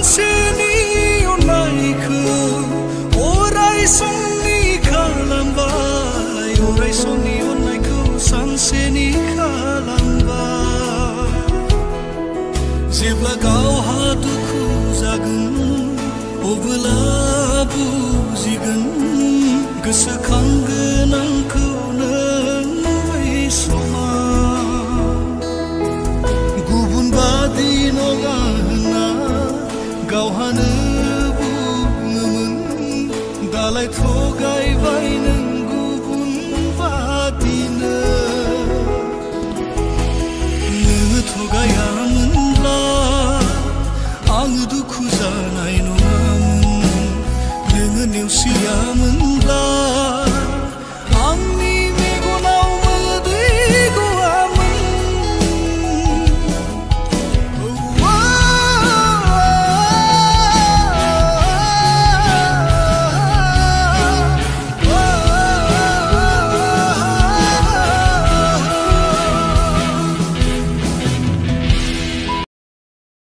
सानसेनि अननायखौ अराय समनि खालामबाय अराय समनि अननायखौ सानसेनि खालामबाय जेब्ला गावहा दुखु जागोन अब्ला बुजिगोन गोसोखांगोन आंखौ नों बै समाव गुबुन बादि नङा होनना गावहानो बुङोमोन दालाय